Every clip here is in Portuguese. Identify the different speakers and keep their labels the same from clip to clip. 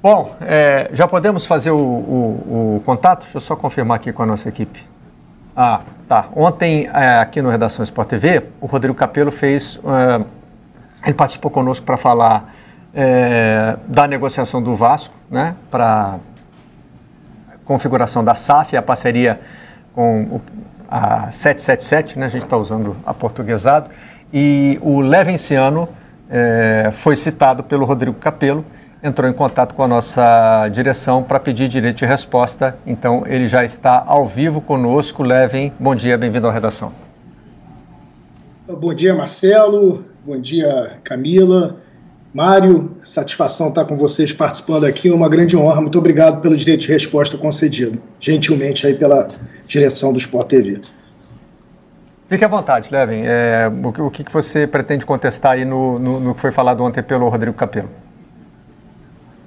Speaker 1: Bom, já podemos fazer o contato? Deixa eu só confirmar aqui com a nossa equipe. Ah, tá. Ontem, aqui no Redação Sport TV, o Rodrigo Capello ele participou conosco para falar da negociação do Vasco, né, para configuração da SAF, a parceria com a 777, né, a gente está usando a portuguesado, e o Levenciano foi citado pelo Rodrigo Capello, entrou em contato com a nossa direção para pedir direito de resposta. Então, ele já está ao vivo conosco. Leven, bom dia, bem-vindo à redação.
Speaker 2: Bom dia, Marcelo. Bom dia, Camila. Mário, satisfação estar com vocês participando aqui. Uma grande honra. Muito obrigado pelo direito de resposta concedido, gentilmente aí pela direção do Sport TV.
Speaker 1: Fique à vontade, Leven. O que você pretende contestar aí no que foi falado ontem pelo Rodrigo Capello?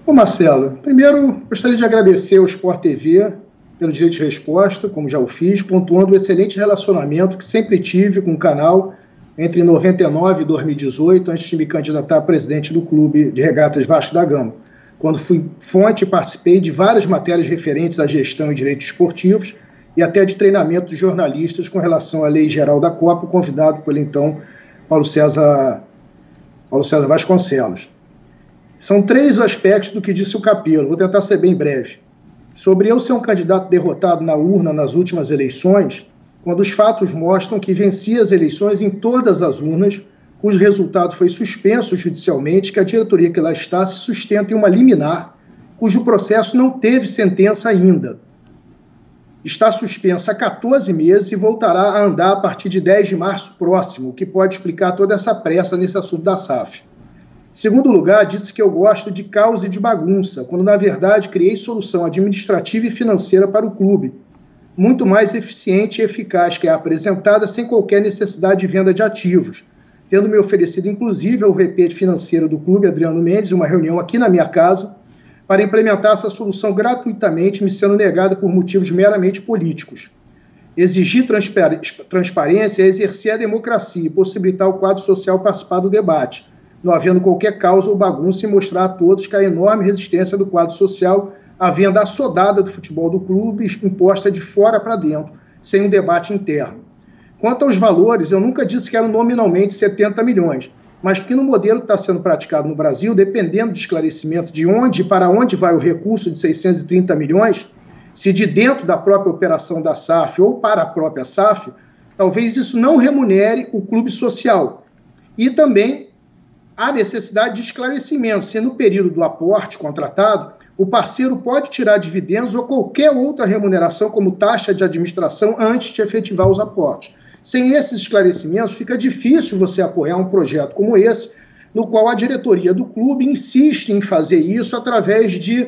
Speaker 2: Ô Marcelo, primeiro gostaria de agradecer ao Sport TV pelo direito de resposta, como já o fiz, pontuando o excelente relacionamento que sempre tive com o canal entre 99 e 2018, antes de me candidatar a presidente do Clube de Regatas Vasco da Gama, quando fui fonte e participei de várias matérias referentes à gestão e direitos esportivos e até de treinamento de jornalistas com relação à Lei Geral da Copa, convidado pelo então Paulo César Vasconcelos. São 3 aspectos do que disse o Capello, vou tentar ser bem breve. Sobre eu ser um candidato derrotado na urna nas últimas eleições, quando os fatos mostram que venci as eleições em todas as urnas, cujo resultado foi suspenso judicialmente, que a diretoria que lá está se sustenta em uma liminar, cujo processo não teve sentença ainda. Está suspensa há 14 meses e voltará a andar a partir de 10 de março próximo, o que pode explicar toda essa pressa nesse assunto da SAF. Segundo lugar, disse que eu gosto de caos e de bagunça, quando na verdade criei solução administrativa e financeira para o clube, muito mais eficiente e eficaz que a apresentada sem qualquer necessidade de venda de ativos, tendo me oferecido inclusive ao VP financeiro do clube, Adriano Mendes, uma reunião aqui na minha casa, para implementar essa solução gratuitamente, me sendo negada por motivos meramente políticos. Exigir transparência é exercer a democracia e possibilitar o quadro social participar do debate, não havendo qualquer causa ou bagunça, e mostrar a todos que a enorme resistência do quadro social à venda assodada do futebol do clube, imposta de fora para dentro, sem um debate interno. Quanto aos valores, eu nunca disse que eram nominalmente 70 milhões, mas que no modelo que está sendo praticado no Brasil, dependendo do esclarecimento de onde e para onde vai o recurso de 630 milhões, se de dentro da própria operação da SAF ou para a própria SAF, talvez isso não remunere o clube social. E também há necessidade de esclarecimento, se no período do aporte contratado, o parceiro pode tirar dividendos ou qualquer outra remuneração, como taxa de administração, antes de efetivar os aportes. Sem esses esclarecimentos, fica difícil você apoiar um projeto como esse, no qual a diretoria do clube insiste em fazer isso através de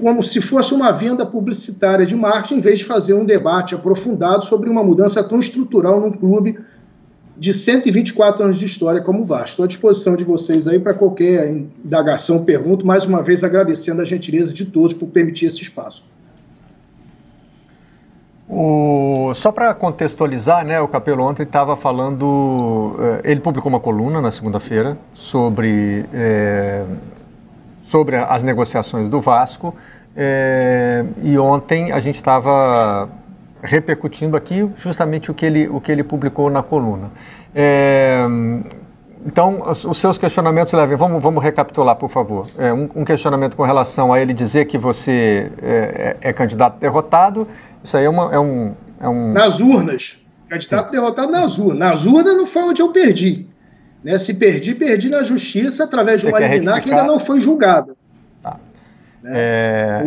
Speaker 2: como se fosse uma venda publicitária de marketing, em vez de fazer um debate aprofundado sobre uma mudança tão estrutural num clube de 124 anos de história como o Vasco. Estou à disposição de vocês aí para qualquer indagação, pergunta, mais uma vez agradecendo a gentileza de todos por permitir esse espaço.
Speaker 1: Só para contextualizar, né, o Capello ontem estava falando, ele publicou uma coluna na segunda-feira sobre as negociações do Vasco, e ontem a gente estava repercutindo aqui justamente o que ele publicou na coluna. Então, os seus questionamentos, Leven, vamos recapitular, por favor. Um questionamento com relação a ele dizer que você é candidato derrotado, isso aí é um...
Speaker 2: Nas urnas. Candidato derrotado nas urnas. Nas urnas não foi onde eu perdi. Né? Se perdi na justiça através de uma liminar que ainda não foi julgada.
Speaker 1: Tá.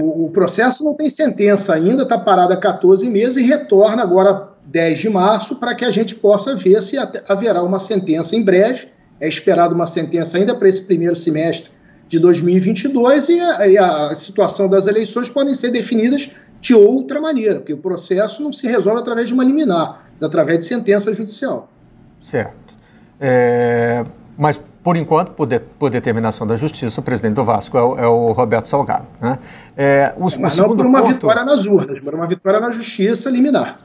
Speaker 2: O processo não tem sentença ainda, está parado há 14 meses e retorna agora 10 de março para que a gente possa ver se haverá uma sentença em breve. É esperada uma sentença ainda para esse primeiro semestre de 2022 e a situação das eleições podem ser definidas de outra maneira, porque o processo não se resolve através de uma liminar, mas através de sentença judicial.
Speaker 1: Certo. Mas, por enquanto, por determinação da Justiça, o presidente do Vasco é o Roberto Salgado. Né?
Speaker 2: Mas não por uma vitória nas urnas, por uma vitória na Justiça liminar.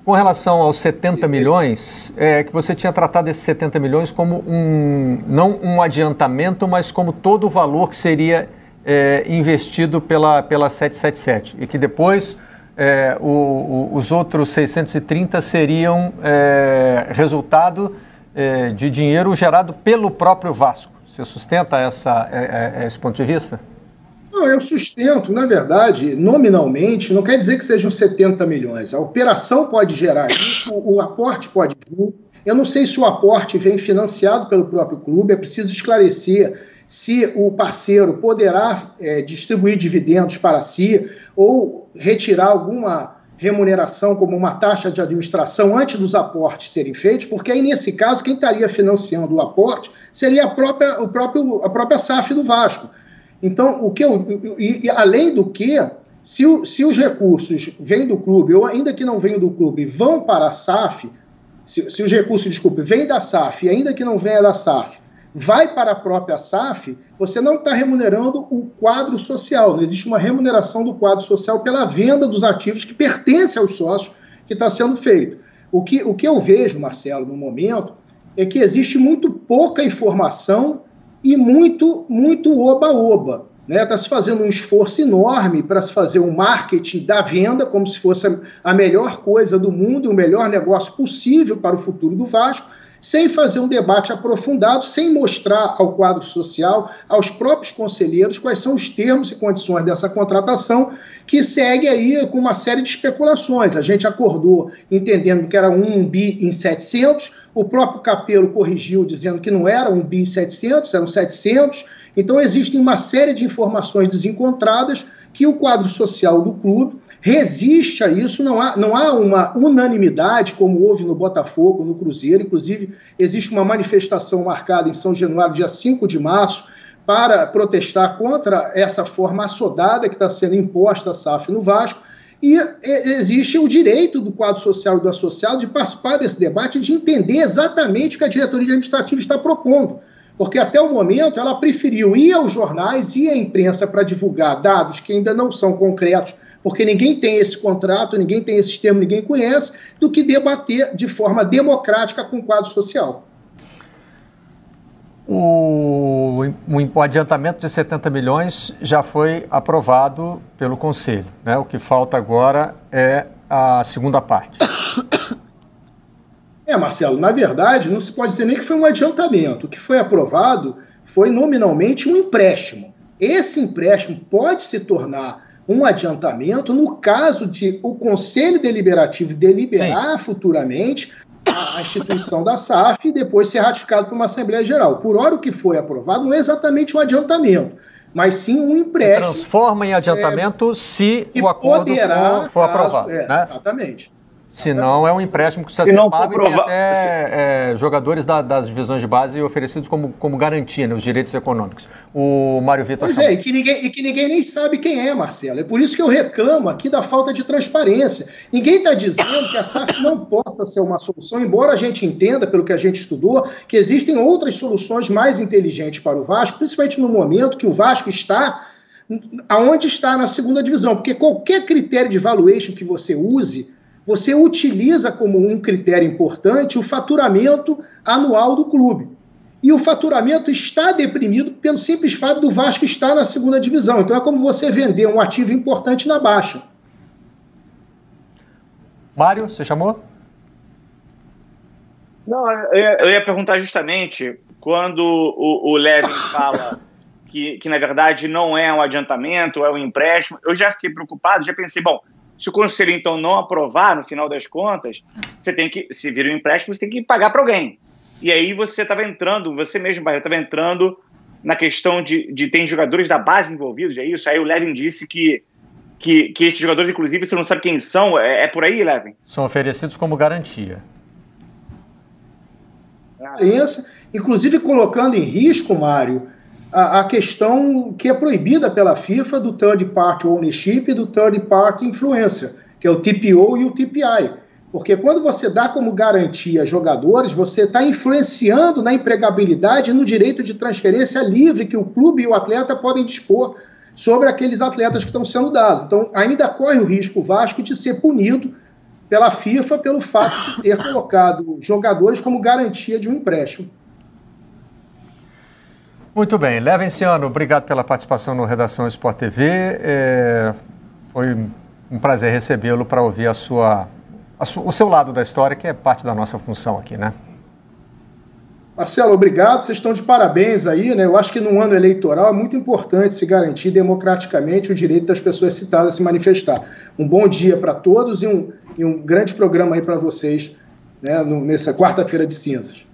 Speaker 1: Com relação aos 70 milhões, que você tinha tratado esses 70 milhões como não um adiantamento, mas como todo o valor que seria investido pela 777 e que depois os outros 630 seriam resultado de dinheiro gerado pelo próprio Vasco. Você sustenta esse ponto de vista?
Speaker 2: Não, eu sustento. Na verdade, nominalmente, não quer dizer que sejam 70 milhões. A operação pode gerar isso, o aporte pode vir. Eu não sei se o aporte vem financiado pelo próprio clube, é preciso esclarecer se o parceiro poderá distribuir dividendos para si ou retirar alguma remuneração como uma taxa de administração antes dos aportes serem feitos, porque aí, nesse caso, quem estaria financiando o aporte seria a própria SAF do Vasco. Então, além do que, se os recursos vêm do clube, ou ainda que não venham do clube, vão para a SAF, se os recursos, vêm da SAF, e ainda que não venha da SAF, vai para a própria SAF, você não está remunerando o quadro social, não existe uma remuneração do quadro social pela venda dos ativos que pertencem aos sócios que está sendo feito. O que eu vejo, Marcelo, no momento, é que existe muito pouca informação e muito oba-oba. Está se fazendo um esforço enorme para se fazer um marketing da venda, como se fosse a melhor coisa do mundo, o melhor negócio possível para o futuro do Vasco, sem fazer um debate aprofundado, sem mostrar ao quadro social, aos próprios conselheiros, quais são os termos e condições dessa contratação, que segue aí com uma série de especulações. A gente acordou entendendo que era 1 bi em 700, o próprio Capello corrigiu dizendo que não era 1 bi em 700, eram 700. Então existem uma série de informações desencontradas que o quadro social do clube resiste a isso, não há uma unanimidade como houve no Botafogo, no Cruzeiro. Inclusive, existe uma manifestação marcada em São Januário, dia 5 de março, para protestar contra essa forma assodada que está sendo imposta à SAF no Vasco. E existe o direito do quadro social e do associado de participar desse debate e de entender exatamente o que a diretoria administrativa está propondo. Porque até o momento ela preferiu ir aos jornais e à imprensa para divulgar dados que ainda não são concretos, porque ninguém tem esse contrato, ninguém tem esse termo, ninguém conhece, do que debater de forma democrática com o quadro social.
Speaker 1: O adiantamento de 70 milhões já foi aprovado pelo Conselho, né? O que falta agora é a segunda parte.
Speaker 2: Marcelo, na verdade, não se pode dizer nem que foi um adiantamento. O que foi aprovado foi nominalmente um empréstimo. Esse empréstimo pode se tornar um adiantamento no caso de o Conselho Deliberativo deliberar futuramente a instituição da SAF e depois ser ratificado por uma Assembleia Geral. Por hora, o que foi aprovado não é exatamente um adiantamento, mas sim um empréstimo.
Speaker 1: Se transforma em adiantamento se o acordo for aprovado. Né?
Speaker 2: Exatamente.
Speaker 1: Se não, é um empréstimo que precisa ser pago e tem até jogadores das divisões de base oferecidos como garantia, né, os direitos econômicos. O Mário Vitor...
Speaker 2: Pois e que ninguém nem sabe quem é, Marcelo. É por isso que eu reclamo aqui da falta de transparência. Ninguém está dizendo que a SAF não possa ser uma solução, embora a gente entenda, pelo que a gente estudou, que existem outras soluções mais inteligentes para o Vasco, principalmente no momento que o Vasco está aonde está na segunda divisão, porque qualquer critério de valuation que você use, você utiliza como um critério importante o faturamento anual do clube. E o faturamento está deprimido pelo simples fato do Vasco estar na segunda divisão. Então é como você vender um ativo importante na baixa.
Speaker 1: Mário, você chamou?
Speaker 3: Não, eu ia perguntar justamente quando o Levin fala que na verdade não é um adiantamento, é um empréstimo. Eu já fiquei preocupado, já pensei, bom, se o conselho, então, não aprovar, no final das contas, se vira um empréstimo, você tem que pagar para alguém. E aí você estava entrando, você mesmo, Bahia, estava entrando na questão de ter jogadores da base envolvidos, é isso? Aí o Levin disse que esses jogadores, inclusive, você não sabe quem são, é por aí, Levin?
Speaker 1: São oferecidos como garantia.
Speaker 2: Inclusive colocando em risco, Mário, a questão que é proibida pela FIFA do Third Party Ownership e do Third Party Influencer, que é o TPO e o TPI. Porque quando você dá como garantia jogadores, você está influenciando na empregabilidade e no direito de transferência livre que o clube e o atleta podem dispor sobre aqueles atletas que estão sendo dados. Então, ainda corre o risco o Vasco de ser punido pela FIFA pelo fato de ter colocado jogadores como garantia de um empréstimo.
Speaker 1: Muito bem. Levenciano, obrigado pela participação no Redação Sport TV. Foi um prazer recebê-lo para ouvir o seu lado da história, que é parte da nossa função aqui, né?
Speaker 2: Marcelo, obrigado. Vocês estão de parabéns aí, né? Eu acho que num ano eleitoral é muito importante se garantir democraticamente o direito das pessoas citadas a se manifestar. Um bom dia para todos e um grande programa aí para vocês, né, nessa quarta-feira de cinzas.